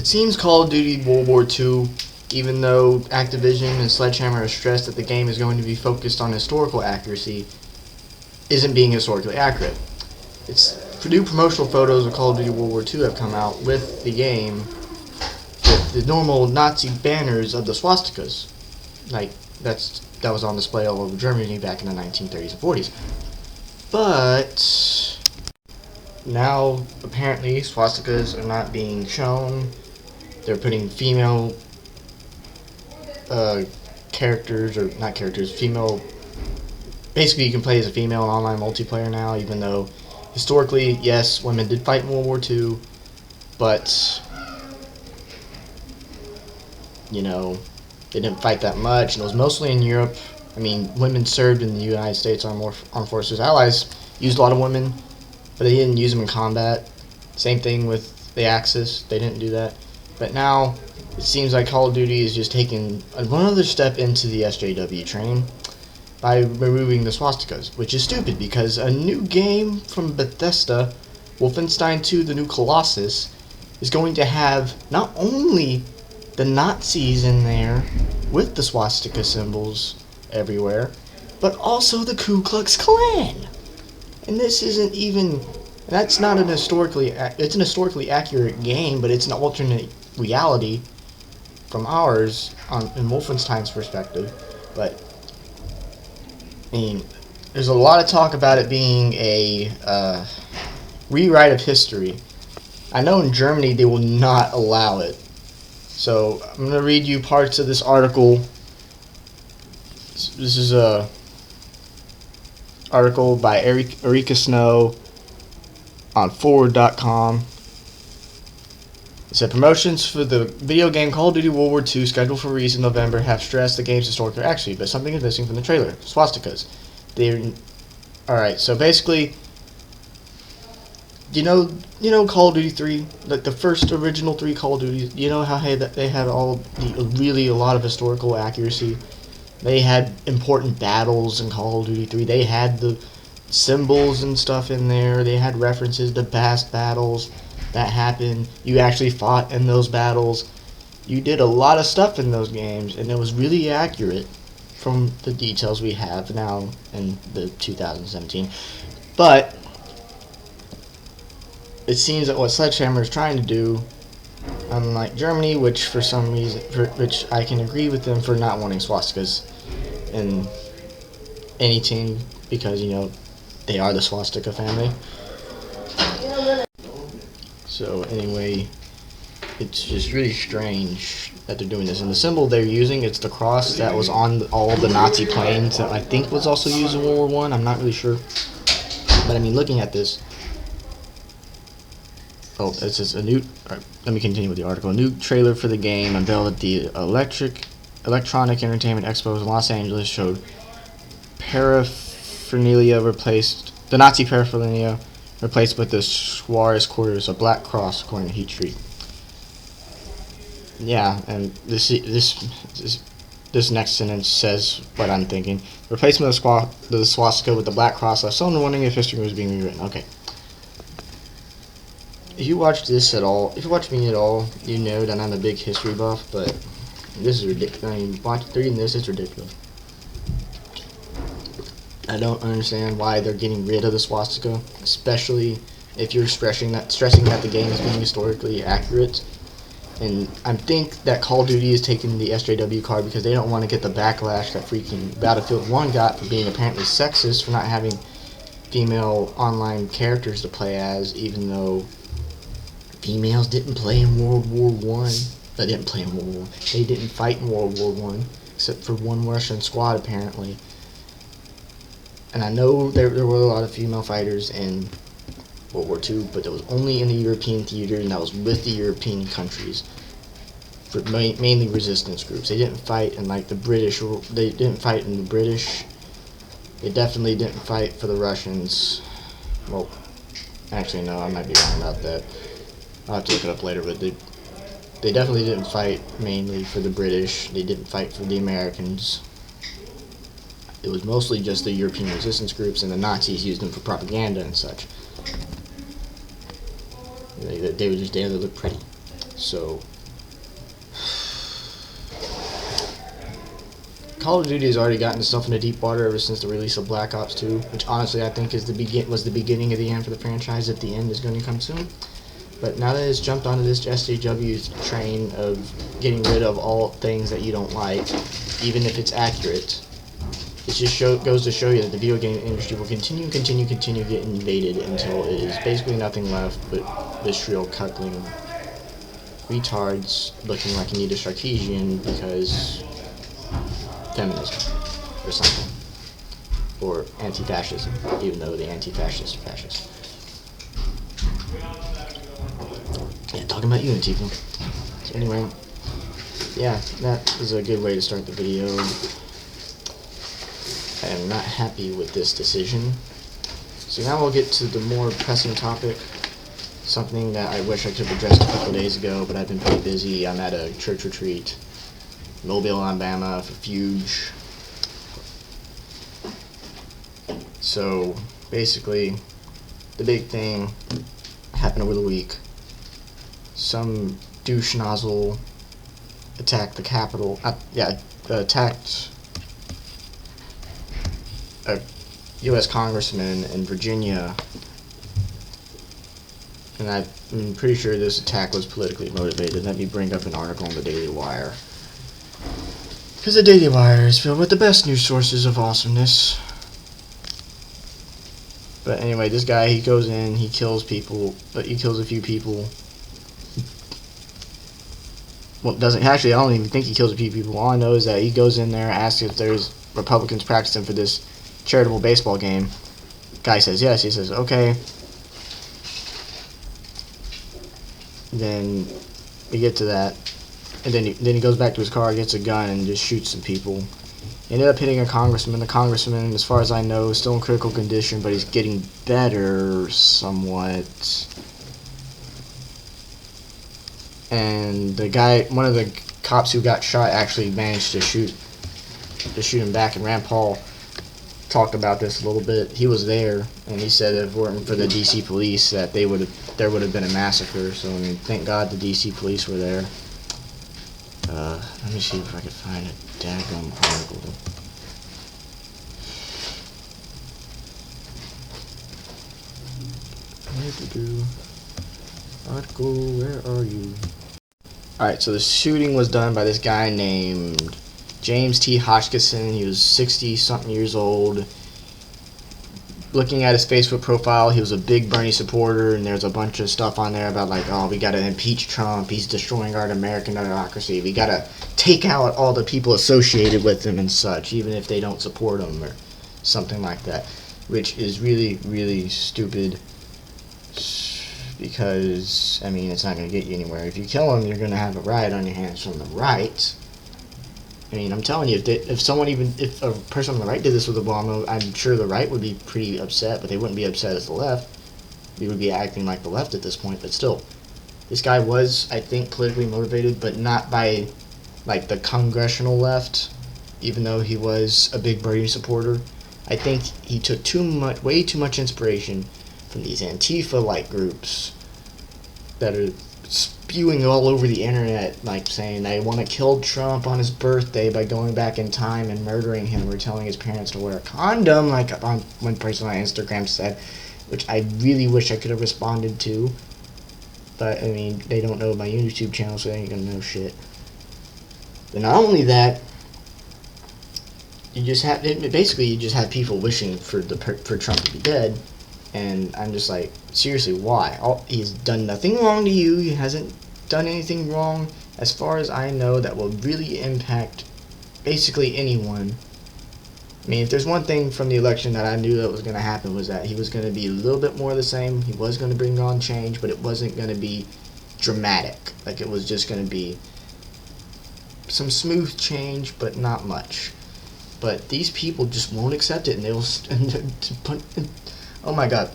It seems Call of Duty World War II, even though Activision and Sledgehammer have stressed that the game is going to be focused on historical accuracy, isn't being historically accurate. New promotional photos of Call of Duty World War II have come out with the game with the normal Nazi banners of the swastikas. Like, that was on display all over Germany back in the 1930s and 40s. But now, apparently, swastikas are not being shown. They're putting female characters, or not characters, female... Basically, you can play as a female in online multiplayer now, even though historically, yes, women did fight in World War II, but, you know, they didn't fight that much, and it was mostly in Europe. I mean, women served in the United States Armed Forces. Allies used a lot of women, but they didn't use them in combat. Same thing with the Axis. They didn't do that. But now, it seems like Call of Duty is just taking one other step into the SJW train by removing the swastikas, which is stupid because a new game from Bethesda, Wolfenstein 2, the new Colossus, is going to have not only the Nazis in there with the swastika symbols everywhere, but also the Ku Klux Klan. And this isn't even, that's not an historically, it's an historically accurate game, but it's an alternate reality from ours in Wolfenstein's perspective. But I mean, there's a lot of talk about it being a rewrite of history. I know in Germany they will not allow it. So I'm going to read you parts of this article. This is a article by Erika Snow on forward.com. It said, promotions for the video game Call of Duty World War II scheduled for release in November have stressed the game's historical accuracy, but something is missing from the trailer. Swastikas. Alright, so basically, you know Call of Duty 3? Like the first original 3 Call of Duties, you know how they had really a lot of historical accuracy? They had important battles in Call of Duty 3. They had the symbols and stuff in there. They had references to past battles that happened. You actually fought in those battles. You did a lot of stuff in those games, and it was really accurate from the details we have now in the 2017. But it seems that what Sledgehammer is trying to do, unlike Germany, which for some reason, which I can agree with them for not wanting swastikas in any team, because, you know, they are the swastika family. So anyway, it's just really strange that they're doing this. And the symbol they're using, it's the cross that was on all the Nazi planes that I think was also used in World War I. I'm not really sure. But I mean, looking at this, oh, this is a new, let me continue with the article. A new trailer for the game unveiled at the Electronic Entertainment Expo in Los Angeles showed the Nazi paraphernalia replaced with the Suarez quarters, a black cross, according to Heat Street. Yeah, and this next sentence says what I'm thinking. Replacement of the swastika with the black cross left someone wondering if history was being rewritten. Okay. If you watch this at all, if you watch me at all, you know that I'm a big history buff, but this is ridiculous. I mean, reading this, it's ridiculous. I don't understand why they're getting rid of the swastika, especially if you're stressing that the game is being historically accurate. And I think that Call of Duty is taking the SJW card because they don't want to get the backlash that freaking Battlefield 1 got for being apparently sexist, for not having female online characters to play as, even though females didn't play in World War I. They didn't play in World War. They didn't fight in World War I, except for one Russian squad apparently. And I know there were a lot of female fighters in World War II, but that was only in the European theater, and that was with the European countries, for mainly resistance groups. They didn't fight in like the British. They didn't fight in the British. They definitely didn't fight for the Russians. Well, actually no, I might be wrong about that. I'll have to look it up later, but they definitely didn't fight mainly for the British. They didn't fight for the Americans. It was mostly just the European resistance groups, and the Nazis used them for propaganda and such. They were just there to look pretty. So Call of Duty has already gotten itself into deep water ever since the release of Black Ops 2, which honestly I think is was the beginning of the end for the franchise. If the end is going to come soon, but now that it's jumped onto this SJW train of getting rid of all things that you don't like, even if it's accurate, it just goes to show you that the video game industry will continue getting invaded until it is basically nothing left but visceral cuckling retards looking like Anita Sarkeesian because feminism or something, or anti-fascism, even though the anti-fascists are fascists. Yeah, talking about you, Antifa. So anyway, yeah, that was a good way to start the video. I am not happy with this decision. So now we'll get to the more pressing topic, something that I wish I could have addressed a couple days ago, but I've been pretty busy. I'm at a church retreat, Mobile, Alabama, for Fuge. So basically, the big thing happened over the week. Some douche nozzle attacked the Capitol. Attacked a U.S. Congressman in Virginia, and I'm pretty sure this attack was politically motivated. Let me bring up an article on the Daily Wire, because the Daily Wire is filled with the best news sources of awesomeness. But anyway, this guy, he goes in, he kills people, but he kills a few people. Well, I don't even think he kills a few people. All I know is that he goes in there, asks if there's Republicans practicing for this charitable baseball game. Guy says yes. He says okay. Then we get to that, and then he goes back to his car, gets a gun, and just shoots some people. He ended up hitting a congressman. The congressman, as far as I know, is still in critical condition, but he's getting better somewhat. And the guy, one of the cops who got shot, actually managed to shoot him back. And Rand Paul talked about this a little bit. He was there, and he said if it weren't for the DC police, that there would have been a massacre. So I mean, thank God the DC police were there. Let me see if I can find a daggum article. Article, where are you? Alright, so the shooting was done by this guy named James T. Hodgkinson. He was 60-something years old. Looking at his Facebook profile, he was a big Bernie supporter, and there's a bunch of stuff on there about like, oh, we gotta impeach Trump, he's destroying our American democracy, we gotta take out all the people associated with him and such, even if they don't support him, or something like that, which is really, really stupid, because, I mean, it's not gonna get you anywhere. If you kill him, you're gonna have a riot on your hands from the right. I mean, I'm telling you, if a person on the right did this with Obama, I'm sure the right would be pretty upset, but they wouldn't be upset as the left. We would be acting like the left at this point, but still. This guy was, I think, politically motivated, but not by, like, the congressional left, even though he was a big Bernie supporter. I think he took way too much inspiration from these Antifa-like groups that are spewing all over the internet, like saying they want to kill Trump on his birthday by going back in time and murdering him, or telling his parents to wear a condom, like one person on Instagram said, which I really wish I could have responded to. But, I mean, they don't know my YouTube channel, so they ain't gonna know shit. But not only that, you just have people wishing for Trump to be dead. And I'm just like, seriously, why? He's done nothing wrong to you. He hasn't done anything wrong, as far as I know, that will really impact basically anyone. I mean, if there's one thing from the election that I knew that was going to happen, was that he was going to be a little bit more of the same. He was going to bring on change, but it wasn't going to be dramatic. Like, it was just going to be some smooth change, but not much. But these people just won't accept it, and they'll... Oh my God.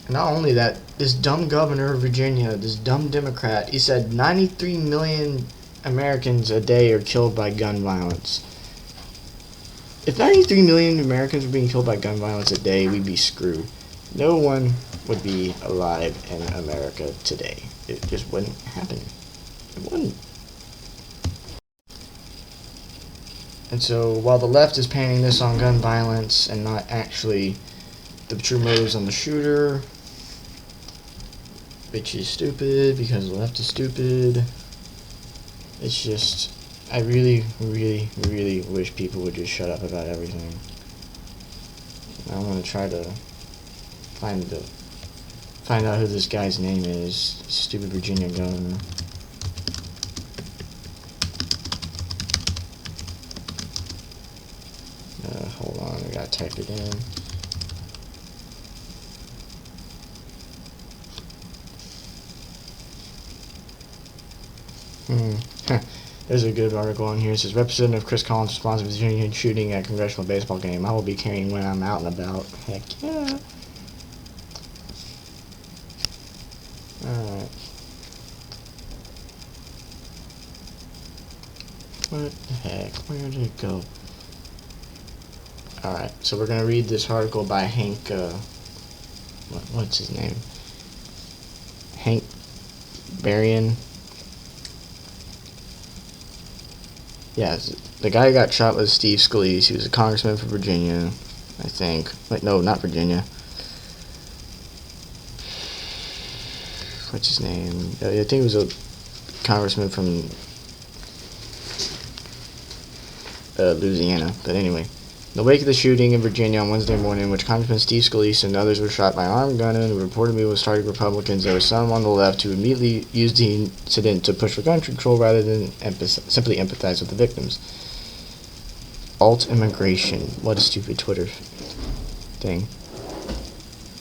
Not only that, this dumb governor of Virginia, this dumb Democrat, he said 93 million Americans a day are killed by gun violence. If 93 million Americans were being killed by gun violence a day, we'd be screwed. No one would be alive in America today. It just wouldn't happen. It wouldn't. And so while the left is painting this on gun violence and not actually the true motives on the shooter, which is stupid because the left is stupid, it's just, I really, really, really wish people would just shut up about everything. I'm gonna try to find out who this guy's name is. Stupid Virginia gun. Hold on, I gotta type it in. There's a good article on here. It says Representative Chris Collins responds to Virginia shooting at congressional baseball game. I will be carrying when I'm out and about. Heck yeah. Alright. What the heck? Where did it go? Alright, so we're gonna read this article by Hank, what's his name? Hank Berrien. Yeah, the guy who got shot was Steve Scalise. He was a congressman from Virginia, I think. Wait, no, not Virginia. What's his name? I think it was a congressman from Louisiana. But anyway, in the wake of the shooting in Virginia on Wednesday morning, in which Congressman Steve Scalise and others were shot by armed gunmen who reportedly was targeting Republicans, there were some on the left who immediately used the incident to push for gun control rather than simply empathize with the victims. Alt immigration. What a stupid Twitter thing.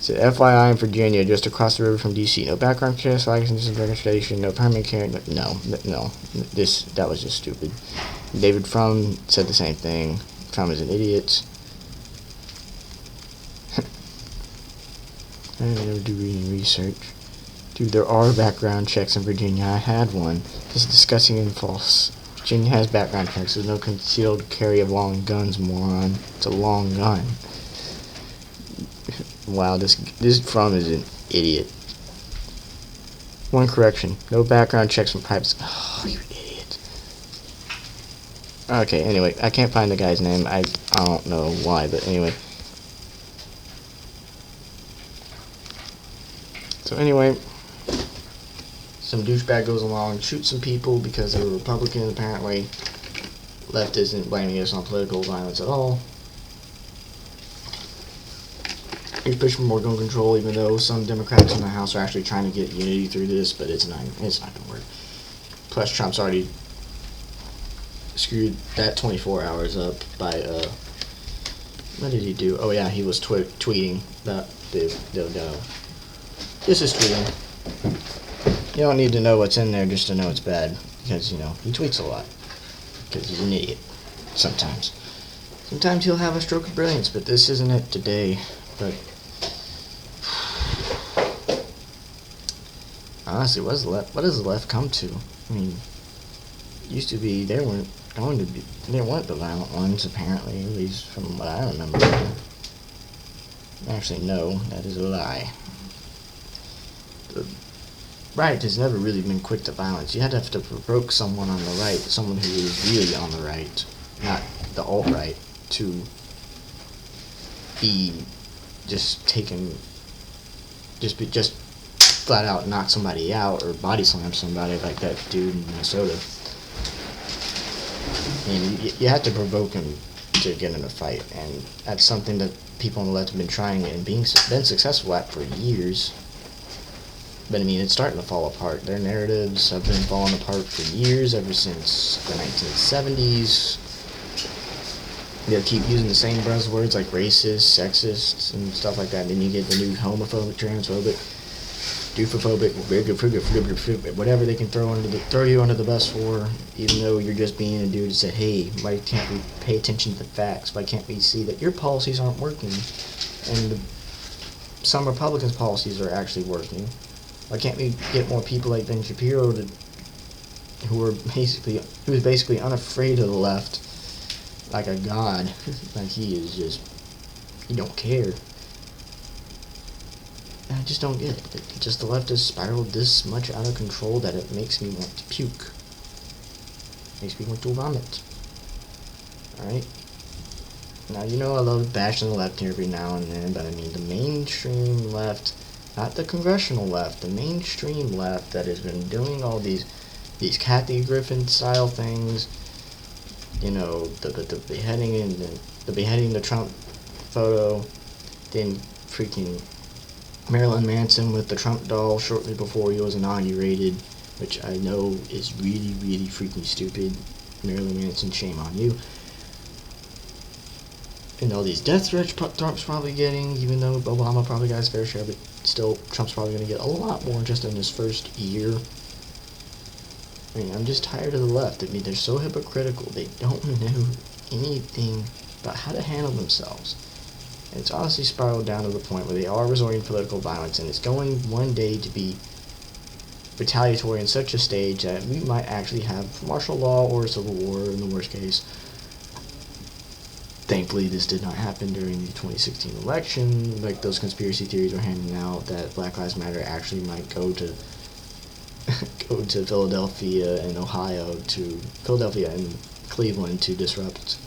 So FYI in Virginia, just across the river from D.C. No background checks, license, registration, no permit carry. No. That was just stupid. David Frum said the same thing. Frum is an idiot. I never do reading research. Dude, there are background checks in Virginia. I had one. This is disgusting and false. Virginia has background checks. There's no concealed carry of long guns, moron. It's a long gun. Wow, this Frum is an idiot. One correction. No background checks from private. Oh, you idiot. Okay, anyway, I can't find the guy's name. I don't know why, but anyway. So anyway, some douchebag goes along, shoots some people because they were Republican, apparently. Left isn't blaming us on political violence at all. He's pushing for more gun control, even though some Democrats in the House are actually trying to get unity through this, but it's not going to work. Plus, Trump's already screwed that 24 hours up by, what did he do? Oh yeah, he was tweeting that this is tweeting. You don't need to know what's in there just to know it's bad, because, you know, he tweets a lot, because he's an idiot, sometimes. Sometimes he'll have a stroke of brilliance, but this isn't it today. But honestly, what does the left come to? I mean, used to be they weren't the violent ones, apparently, at least from what I remember. Actually, no, that is a lie. The right has never really been quick to violence. You had to have to provoke someone on the right, someone who is really on the right, not the alt-right, to be just flat out knock somebody out or body slam somebody like that dude in Minnesota. And you have to provoke him to get in a fight, and that's something that people on the left have been trying and been successful at for years. But I mean, it's starting to fall apart. Their narratives have been falling apart for years, ever since the 1970s. They'll keep using the same buzzwords like racist, sexist, and stuff like that. Then you get the new homophobic, transphobic, doofophobic, whatever they can throw you under the bus for, even though you're just being a dude to say, hey, why can't we pay attention to the facts? Why can't we see that your policies aren't working, and some Republicans' policies are actually working? Why can't we get more people like Ben Shapiro who is basically unafraid of the left? Like a god. Like he is just, he don't care. And I just don't get it. Just the left has spiraled this much out of control that it makes me want to puke. Makes me want to vomit. Alright? Now, you know I love bashing the left here every now and then, but I mean the mainstream left, not the congressional left, the mainstream left that has been doing all these Kathy Griffin style things, you know, the beheading and the Trump photo, then freaking Marilyn Manson with the Trump doll shortly before he was inaugurated, which I know is really, really freaking stupid. Marilyn Manson, shame on you. And all these death threats Trump's probably getting, even though Obama probably got his fair share, but still, Trump's probably going to get a lot more just in his first year. I mean, I'm just tired of the left. I mean, they're so hypocritical. They don't know anything about how to handle themselves. And it's honestly spiraled down to the point where they are resorting to political violence, and it's going one day to be retaliatory in such a stage that we might actually have martial law or civil war in the worst case. Thankfully, this did not happen during the 2016 election. Like, those conspiracy theories are handing out that Black Lives Matter actually might go to Philadelphia and Philadelphia and Cleveland to disrupt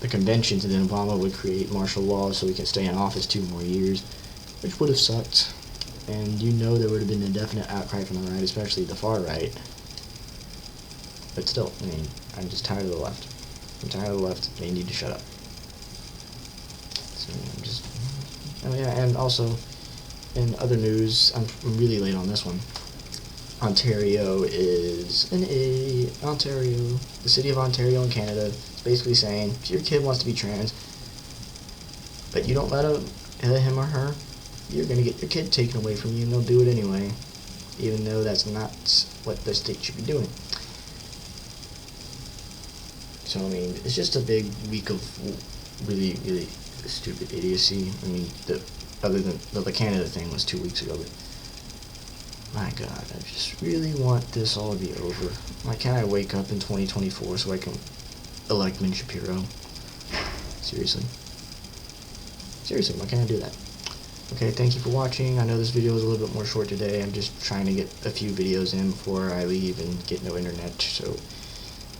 the conventions, and then Obama would create martial law so he can stay in office 2 more years, which would have sucked. And you know there would have been a definite outcry from the right, especially the far right. But still, I mean, I'm just tired of the left. I'm tired of the left. They need to shut up. So I'm just... Oh yeah, and also, in other news, I'm really late on this one. Ontario, the city of Ontario in Canada, is basically saying, if your kid wants to be trans, but you don't let him or her, you're going to get your kid taken away from you, and they'll do it anyway, even though that's not what the state should be doing. So, I mean, it's just a big week of really, really stupid idiocy. I mean, other than the Canada thing was 2 weeks ago, but my God, I just really want this all to be over. Why can't I wake up in 2024 so I can elect Ben Shapiro? Seriously, why can't I do that? Okay, thank you for watching. I know this video was a little bit more short today. I'm just trying to get a few videos in before I leave and get no internet. So,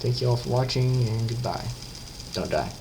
thank you all for watching, and goodbye. Don't die.